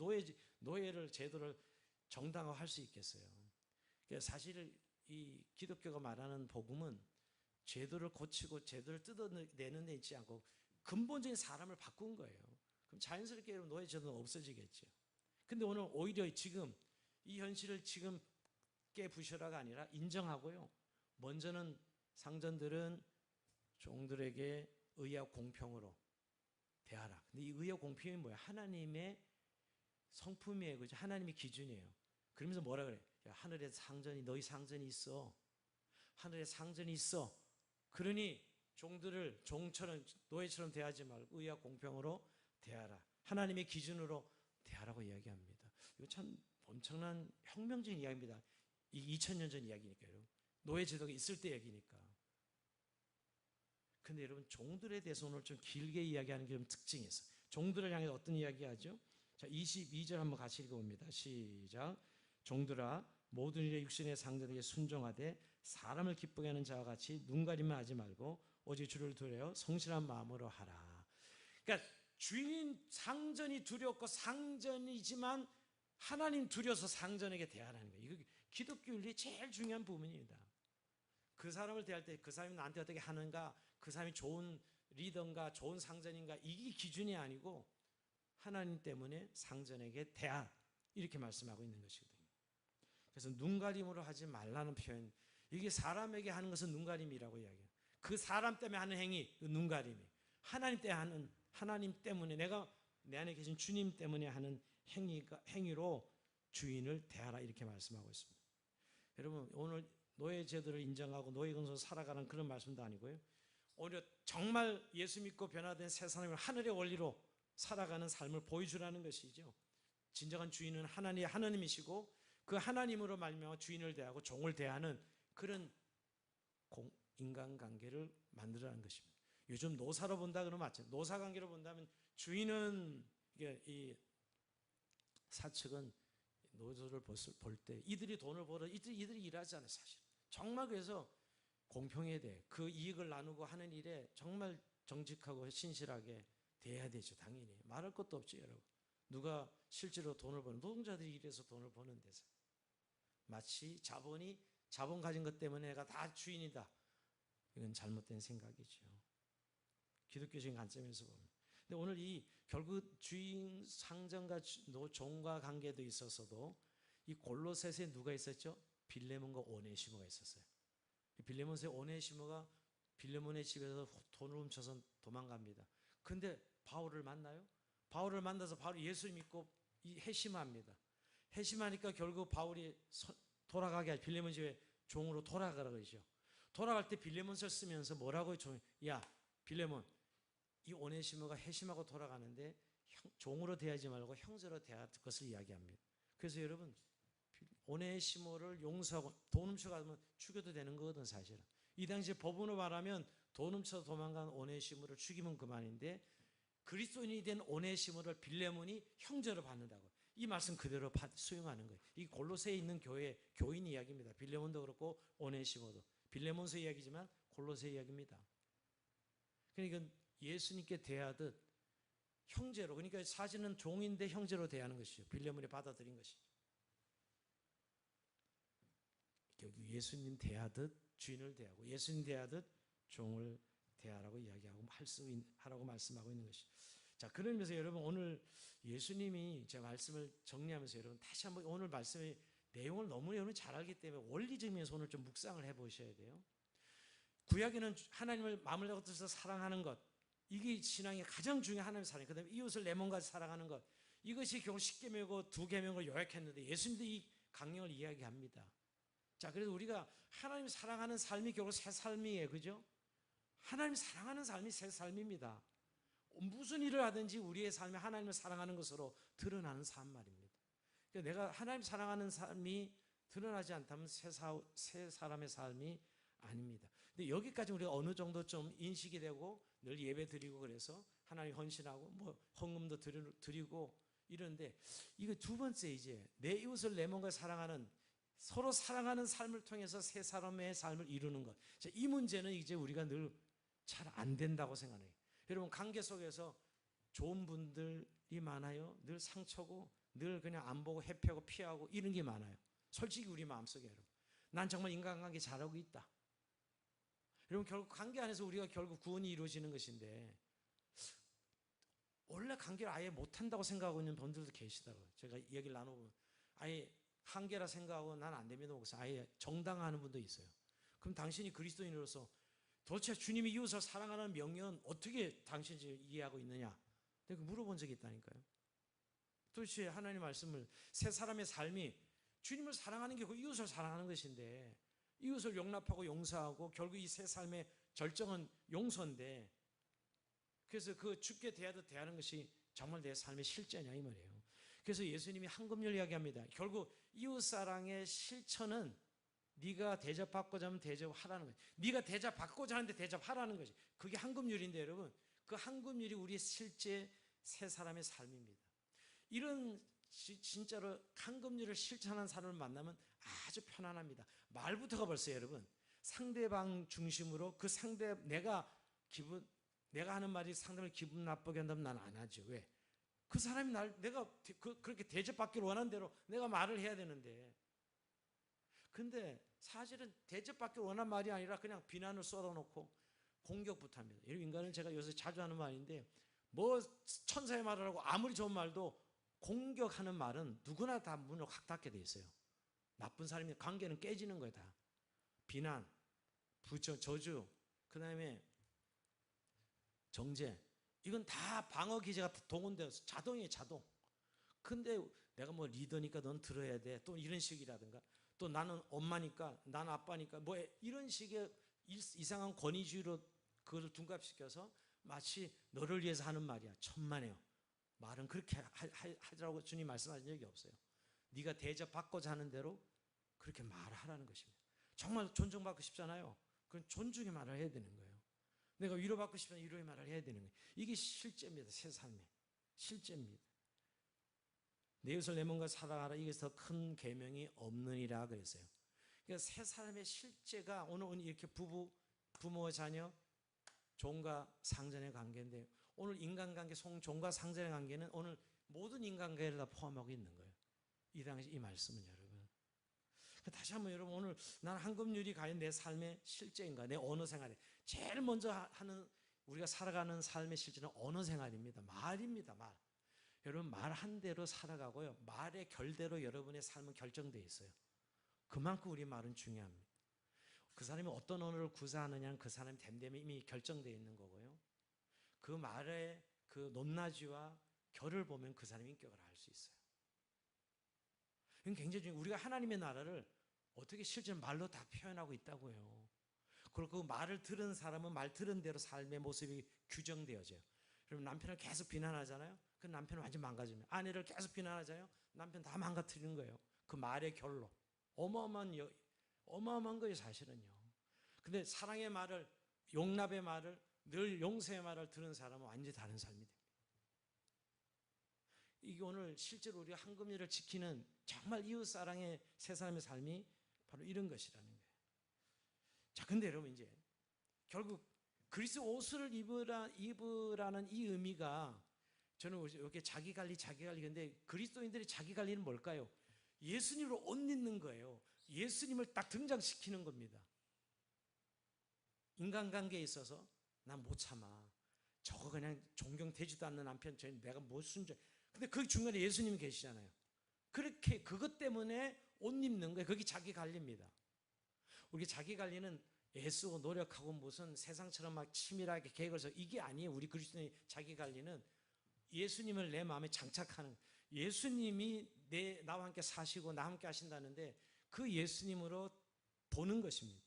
노예를 제도를 정당화할 수 있겠어요? 사실 이 기독교가 말하는 복음은 제도를 고치고 제도를 뜯어내는 데 있지 않고 근본적인 사람을 바꾼 거예요. 그럼 자연스럽게 노예제도는 없어지겠죠. 근데 오늘 오히려 지금 이 현실을 지금 깨부셔라가 아니라 인정하고요. 먼저는 상전들은 종들에게 의하고 공평으로 대하라. 근데 이 의하고 공평이 뭐야? 하나님의 성품이에요. 그죠? 하나님의 기준이에요. 그러면서 뭐라 그래? 야, 하늘에 상전이, 너희 상전이 있어. 하늘에 상전이 있어. 그러니 종들을 종처럼, 노예처럼 대하지 말고 의와 공평으로 대하라. 하나님의 기준으로 대하라고 이야기합니다. 이거 참 엄청난 혁명적인 이야기입니다. 이 2000년 전 이야기니까요. 노예제도가 있을 때 얘기니까. 근데 여러분 종들에 대해서 오늘 좀 길게 이야기하는 게 좀 특징이 있어요. 종들을 향해 어떤 이야기하죠? 자, 22절 한번 같이 읽어봅니다. 시작. 종들아, 모든 일에 육신의 상전에게 순종하되 사람을 기쁘게 하는 자와 같이 눈가림만 하지 말고 오직 주를 두려워 성실한 마음으로 하라. 그러니까 주인 상전이 두렵고 상전이지만 하나님 두려워서 상전에게 대하라는 거예요. 기독교 윤리의 제일 중요한 부분입니다. 그 사람을 대할 때 그 사람이 나한테 어떻게 하는가, 그 사람이 좋은 리더인가 좋은 상전인가, 이게 기준이 아니고 하나님 때문에 상전에게 대하, 이렇게 말씀하고 있는 것이거든요. 그래서 눈가림으로 하지 말라는 표현, 이게 사람에게 하는 것은 눈가림이라고 이야기해요. 그 사람 때문에 하는 행위, 그 눈가림이 하나님 때문에 하는, 하나님 때문에 내가 내 안에 계신 주님 때문에 하는 행위로 주인을 대하라, 이렇게 말씀하고 있습니다. 여러분, 오늘 노예 제도를 인정하고 노예 근성으로 살아가는 그런 말씀도 아니고요, 오히려 정말 예수 믿고 변화된 새 사람이 하늘의 원리로 살아가는 삶을 보여주라는 것이죠. 진정한 주인은 하나님이시고 그 하나님으로 말미암아 주인을 대하고 종을 대하는 그런 인간관계를 만들어라는 것입니다. 요즘 노사로 본다 그러면 맞죠. 노사관계로 본다면 주인은, 이 사측은 노조를 볼 때 이들이 돈을 벌어 이들이 일하잖아요. 사실 정말 그래서 공평해야 돼. 그 이익을 나누고 하는 일에 정말 정직하고 신실하게 대해야 되죠. 당연히 말할 것도 없죠. 여러분, 누가 실제로 돈을 버는, 노동자들이 일해서 돈을 버는 데서 마치 자본 가진 것 때문에 내가 다 주인이다, 이건 잘못된 생각이죠. 기독교적인 관점에서 보면. 근데 오늘 이 결국 주인 상전과 종과 관계도 있어서도 이 골로새서에 누가 있었죠? 빌레몬과 오네시모가 있었어요. 빌레몬의 오네시모가 빌레몬의 집에서 돈을 훔쳐서 도망갑니다. 근데 바울을 만나요. 바울을 만나서 바로 예수 믿고 회심합니다. 회심하니까 결국 바울이 돌아가게 하죠. 빌레몬 집에 종으로 돌아가라 그러죠. 돌아갈 때 빌레몬서를 쓰면서 뭐라고 해요? 야 빌레몬, 이 오네시모가 회심하고 돌아가는데 종으로 대하지 말고 형제로 대할 것을 이야기합니다. 그래서 여러분, 오네시모를 용서하고, 돈 훔쳐가면 죽여도 되는 거거든 사실은. 이 당시에 법으로 말하면 돈 훔쳐 도망간 오네시모를 죽이면 그만인데, 그리스도인이 된 오네시모를 빌레몬이 형제로 받는다고. 이 말씀 그대로 수용하는 거예요. 이 골로새에 있는 교인 이야기입니다. 빌레몬도 그렇고 오네시모도. 빌레몬서 이야기지만 골로새 이야기입니다. 그러니까 예수님께 대하듯 형제로, 그러니까 사실은 종인데 형제로 대하는 것이죠. 빌레몬이 받아들인 것이죠. 결국 예수님 대하듯 주인을 대하고, 예수님 대하듯 종을 대하라고 이야기하고 하라고 말씀하고 있는 것이죠. 자, 그런 의미에서 여러분, 오늘 예수님이 제 말씀을 정리하면서 여러분 다시 한번 오늘 말씀의 내용을 너무 여러분 잘 알기 때문에 원리적인 면에서 오늘 좀 묵상을 해보셔야 돼요. 구약에는 하나님을 마음을 다하고 뜻을 사랑하는 것, 이게 신앙의 가장 중요한 하나님의 사랑. 그다음에 이웃을 내 몸같이 사랑하는 것, 이것이 결국 10계명이고 2계명을 요약했는데 예수님도 이 강령을 이야기합니다. 자, 그래서 우리가 하나님 사랑하는 삶이 결국 새 삶이에요. 그죠? 하나님 사랑하는 삶이 새 삶입니다. 무슨 일을 하든지 우리의 삶이 하나님을 사랑하는 것으로 드러나는 삶 말입니다. 그러니까 내가 하나님 사랑하는 삶이 드러나지 않다면 새 사람의 삶이 아닙니다. 근데 여기까지 우리가 어느 정도 좀 인식이 되고 늘 예배 드리고 그래서 하나님 헌신하고 뭐 헌금도 드리고 이러는데, 이거 두 번째, 이제 내 이웃을 내 몸과 사랑하는, 서로 사랑하는 삶을 통해서 새 사람의 삶을 이루는 것. 이 문제는 이제 우리가 늘 잘 안 된다고 생각해요. 여러분, 관계 속에서 좋은 분들이 많아요. 늘 상처고 늘 그냥 안 보고 회피하고 피하고 이런 게 많아요. 솔직히 우리 마음속에 여러분, 난 정말 인간관계 잘하고 있다. 여러분, 결국 관계 안에서 우리가 결국 구원이 이루어지는 것인데, 원래 관계를 아예 못한다고 생각하고 있는 분들도 계시더라고요. 제가 얘기를 나눠보면 아예 한계라 생각하고 난 안 됩니다. 그래서 아예 정당화하는 분도 있어요. 그럼 당신이 그리스도인으로서 도대체 주님이 이웃을 사랑하는 명령은 어떻게 당신이 이해하고 있느냐? 내가 물어본 적이 있다니까요. 도대체 하나님의 말씀을, 새 사람의 삶이 주님을 사랑하는 게 그 이웃을 사랑하는 것인데, 이웃을 용납하고 용서하고 결국 이 새 삶의 절정은 용서인데, 그래서 그 죽게 대하듯 대하는 것이 정말 내 삶의 실제냐 이 말이에요. 그래서 예수님이 한금률 이야기합니다. 결국 이웃사랑의 실천은 네가 대접받고자 하면 대접하라는 거지. 네가 대접받고자 하는데 대접하라는 거지. 그게 한금률인데 여러분, 그 한금률이 우리의 실제 새 사람의 삶입니다. 이런 진짜로 한금률을 실천하는 사람을 만나면 아주 편안합니다. 말부터가 벌써 여러분, 상대방 중심으로 그 내가 하는 말이 상대방을 기분 나쁘게 한다면 난 안 하죠. 왜? 그 사람이 내가 그렇게 대접받기를 원하는 대로 내가 말을 해야 되는데, 근데 사실은 대접받기 원한 말이 아니라 그냥 비난을 쏟아놓고 공격부터 합니다. 이 인간은 제가 요새 자주 하는 말인데, 뭐 천사의 말을 하고 아무리 좋은 말도 공격하는 말은 누구나 다 문을 확 닫게 돼 있어요. 나쁜 사람이 관계는 깨지는 거예요. 다 비난, 저주, 그 다음에 정죄, 이건 다 방어 기제가 동원되어서 자동이에요. 자동. 근데 내가 뭐 리더니까 넌 들어야 돼, 또 이런 식이라든가, 또 나는 엄마니까, 나는 아빠니까, 뭐 이런 식의 이상한 권위주의로 그걸 둔갑시켜서 마치 너를 위해서 하는 말이야. 천만에요. 말은 그렇게 하라고 주님 말씀하신 적이 없어요. 네가 대접받고자 하는 대로 그렇게 말하라는 것입니다. 정말 존중받고 싶잖아요. 그건 존중의 말을 해야 되는 거예요. 내가 위로받고 싶으면 위로의 말을 해야 되는 거예요. 이게 실제입니다. 새 삶의 실제입니다. 내 이웃을 내 몸과 사랑하라, 이게 더 큰 계명이 없느니라 그랬어요. 그러니까 새 삶의 실제가 오늘 이렇게 부모와 자녀, 종과 상전의 관계인데, 오늘 인간관계, 종과 상전의 관계는 오늘 모든 인간관계를 다 포함하고 있는 거예요. 이 당시 이 말씀은 여러분. 다시 한번 여러분, 오늘 나는 한금률이 과연 내 삶의 실제인가? 내 언어 생활에 제일 먼저 하는, 우리가 살아가는 삶의 실제는 언어 생활입니다. 말입니다. 말. 여러분, 말한 대로 살아가고요, 말의 결대로 여러분의 삶은 결정되어 있어요. 그만큼 우리 말은 중요합니다. 그 사람이 어떤 언어를 구사하느냐는 그 사람의 됨됨이 이미 결정되어 있는 거고요, 그 말의 그 높낮이와 결을 보면 그 사람의 인격을 알 수 있어요. 이건 굉장히 중요해요. 우리가 하나님의 나라를 어떻게 실제 말로 다 표현하고 있다고요. 그리고 그 말을 들은 사람은 말 들은 대로 삶의 모습이 규정되어져요. 그럼 남편을 계속 비난하잖아요. 그 남편은 완전 망가집니다. 아내를 계속 비난하잖아요. 남편 다 망가뜨리는 거예요. 그 말의 결로. 어마어마한 거예요, 사실은요. 근데 사랑의 말을, 용납의 말을, 늘 용서의 말을 들은 사람은 완전히 다른 삶이 됩니다. 이게 오늘 실제로 우리가 한금리를 지키는 정말 이웃사랑의 세 사람의 삶이 바로 이런 것이라는 거예요. 자, 근데 여러분, 이제 결국 그리스도 옷을 입으라는 이 의미가, 저는 이렇게 자기 관리, 근데 그리스도인들의 자기 관리는 뭘까요? 예수님으로 옷 입는 거예요. 예수님을 딱 등장시키는 겁니다. 인간관계에 있어서 난 못 참아. 저거 그냥 존경되지도 않는 남편, 내가 무슨 죄. 근데 그 중간에 예수님이 계시잖아요. 그렇게 그것 때문에 옷 입는 거예요. 그게 자기 관리입니다. 우리 자기 관리는 애쓰고 노력하고 무슨 세상처럼 막 치밀하게 계획을 해서, 이게 아니에요. 우리 그리스도인의 자기 관리는 예수님을 내 마음에 장착하는, 예수님이 나와 함께 사시고 나와 함께 하신다는데 그 예수님으로 보는 것입니다.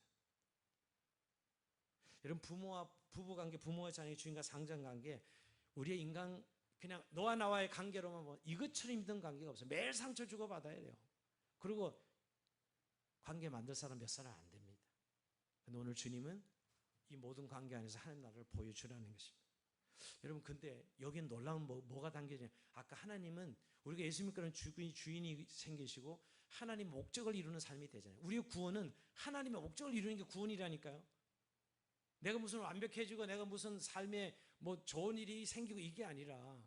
여러분, 부모와 부부관계, 부모와 자녀의 주인과 상전관계, 우리의 인간, 그냥 너와 나와의 관계로만 보면 이것처럼 힘든 관계가 없어요. 매일 상처 주고받아야 돼요. 그리고 관계 만들 사람 몇 사람 안 됩니다. 근데 오늘 주님은 이 모든 관계 안에서 하나님 나라를 보여주라는 것입니다. 여러분, 근데 여기는 놀라운 뭐가 담겨져 있냐? 아까 하나님은 우리가 예수 믿는 주인이 생기시고 하나님 목적을 이루는 삶이 되잖아요. 우리의 구원은 하나님의 목적을 이루는 게 구원이라니까요. 내가 무슨 완벽해지고 내가 무슨 삶에 뭐 좋은 일이 생기고 이게 아니라,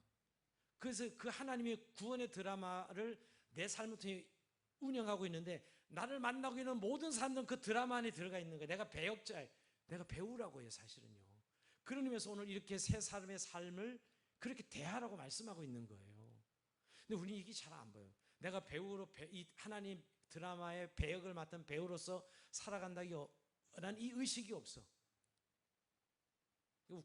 그래서 그 하나님의 구원의 드라마를 내 삶을 통해 운영하고 있는데, 나를 만나고 있는 모든 사람들은 그 드라마 안에 들어가 있는 거예요. 내가 배역자예요. 내가 배우라고 해요, 사실은요. 그런 의미에서 오늘 이렇게 세 사람의 삶을 그렇게 대하라고 말씀하고 있는 거예요. 근데 우리는 이게 잘 안 보여요. 내가 배우로, 이 하나님 드라마의 배역을 맡은 배우로서 살아간다기란 이 의식이 없어.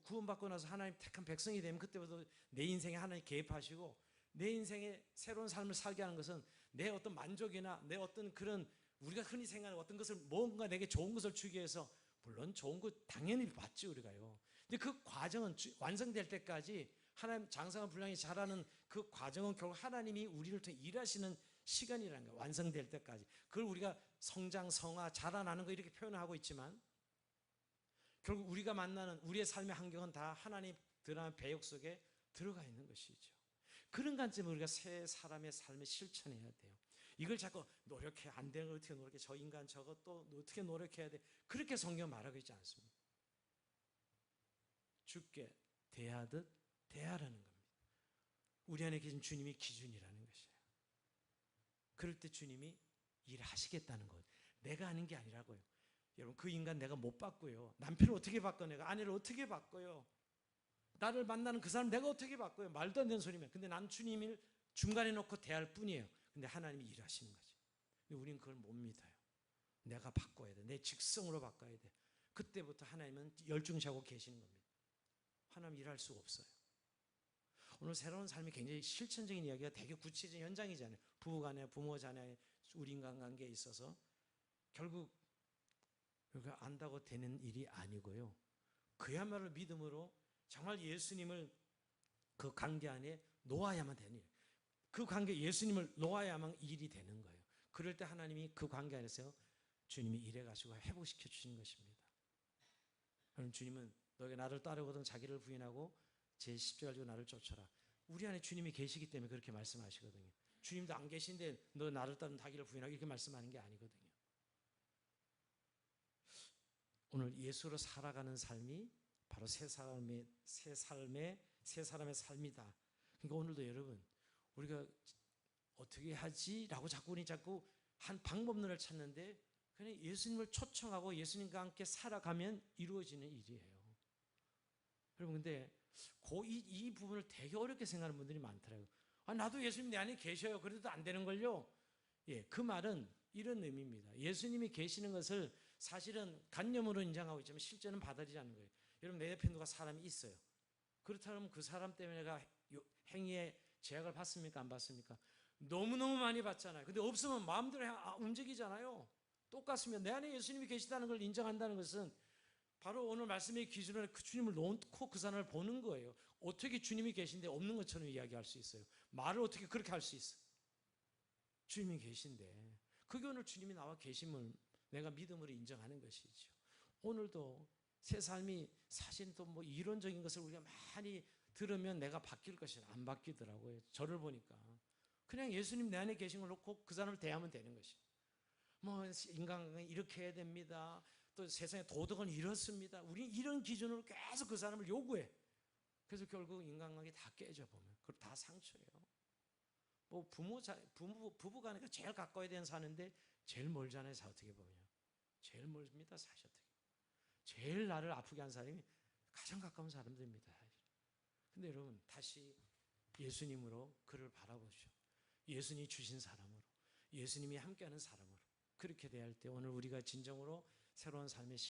구원받고 나서 하나님 택한 백성이 되면 그때부터 내 인생에 하나님 개입하시고 내 인생에 새로운 삶을 살게 하는 것은 내 어떤 만족이나 내 어떤 그런, 우리가 흔히 생각하는 어떤 것을, 뭔가 내게 좋은 것을 주기 위해서, 물론 좋은 것 당연히 받지 우리가요. 근데 그 과정은 완성될 때까지, 하나님 장성한 분량이 자라는 그 과정은 결국 하나님이 우리를 통해 일하시는 시간이라는 거예요. 완성될 때까지. 그걸 우리가 성장, 성화, 자라나는 거 이렇게 표현하고 있지만, 결국 우리가 만나는 우리의 삶의 환경은 다 하나님 드라마 배역 속에 들어가 있는 것이죠. 그런 관점으로 우리가 새 사람의 삶을 실천해야 돼요. 이걸 자꾸 노력해, 안 되는 걸 어떻게 노력해, 저 인간 저거 또 어떻게 노력해야 돼, 그렇게 성경 말하고 있지 않습니다. 주께 대하듯 대하라는 겁니다. 우리 안에 계신 주님이 기준이라는 것이에요. 그럴 때 주님이 일하시겠다는 것, 내가 하는 게 아니라고요. 여러분, 그 인간 내가 못 바꿔요. 남편을 어떻게 바꿔? 내가 아내를 어떻게 바꿔요? 나를 만나는 그 사람 내가 어떻게 바꿔요? 말도 안 되는 소리면. 근데 난 주님을 중간에 놓고 대할 뿐이에요. 근데 하나님이 일하시는 거죠. 근데 우리는 그걸 못 믿어요. 내가 바꿔야 돼. 내 직성으로 바꿔야 돼. 그때부터 하나님은 열중시하고 계시는 겁니다. 하나님 일할 수가 없어요. 오늘 새로운 삶이 굉장히 실천적인 이야기가 되게 구체적인 현장이잖아요. 부부간에, 부모 자녀의 우리 인간관계에 있어서 결국 그거 안다고 되는 일이 아니고요. 그야말로 믿음으로 정말 예수님을 그 관계 안에 놓아야만 되는 일이에요. 그 관계 예수님을 놓아야만 일이 되는 거예요. 그럴 때 하나님이 그 관계 안에서 주님이 일해 가지고 회복시켜 주시는 것입니다. 그럼 주님은 너희가 나를 따르거든 자기를 부인하고 제 십자가를 지고 나를 쫓아라. 우리 안에 주님이 계시기 때문에 그렇게 말씀하시거든요. 주님도 안 계신데 너 나를 따르면 자기를 부인하고 이렇게 말씀하는 게 아니거든요. 오늘 예수로 살아가는 삶이 바로 새 사람의 삶이다. 그러니까 오늘도 여러분 우리가 어떻게 하지라고 자꾸 한 방법론을 찾는데 그냥 예수님을 초청하고 예수님과 함께 살아가면 이루어지는 일이에요. 여러분 근데 이 부분을 되게 어렵게 생각하는 분들이 많더라고요. 나도 예수님 내 안에 계셔요. 그래도 안 되는걸요. 예, 그 말은 이런 의미입니다. 예수님이 계시는 것을 사실은 관념으로 인정하고 있지만 실제는 받아들이지 않는 거예요. 여러분 내 옆에 누가 사람이 있어요. 그렇다면 그 사람 때문에 내가 행위에 제약을 받습니까? 안 받습니까? 너무너무 많이 받잖아요. 근데 없으면 마음대로 움직이잖아요. 똑같으면 내 안에 예수님이 계시다는 걸 인정한다는 것은 바로 오늘 말씀의 기준으로 그 주님을 놓고 그 사람을 보는 거예요. 어떻게 주님이 계신데 없는 것처럼 이야기할 수 있어요? 말을 어떻게 그렇게 할 수 있어요? 주님이 계신데 그게 오늘 주님이 나와 계심을 내가 믿음으로 인정하는 것이죠. 오늘도 새 삶이 사실 또 뭐 이론적인 것을 우리가 많이 들으면 내가 바뀔 것이 안 바뀌더라고요. 저를 보니까 그냥 예수님 내 안에 계신 걸 놓고 그 사람을 대하면 되는 것이에요. 뭐 인간관계 이렇게 해야 됩니다. 또 세상의 도덕은 이렇습니다. 우리는 이런 기준으로 계속 그 사람을 요구해. 그래서 결국 인간관계 다 깨져 보면 그거 다 상처예요. 뭐 부부간에 제일 가까워야 되는 사는데 제일 멀잖아요. 어떻게 보면 제일 멀습니다. 사실 어떻게 제일 나를 아프게 한 사람이 가장 가까운 사람들입니다. 근데 여러분 다시 예수님으로 그를 바라보시오. 예수님이 주신 사람으로 예수님이 함께하는 사람으로 그렇게 대할 때 오늘 우리가 진정으로 새로운 삶의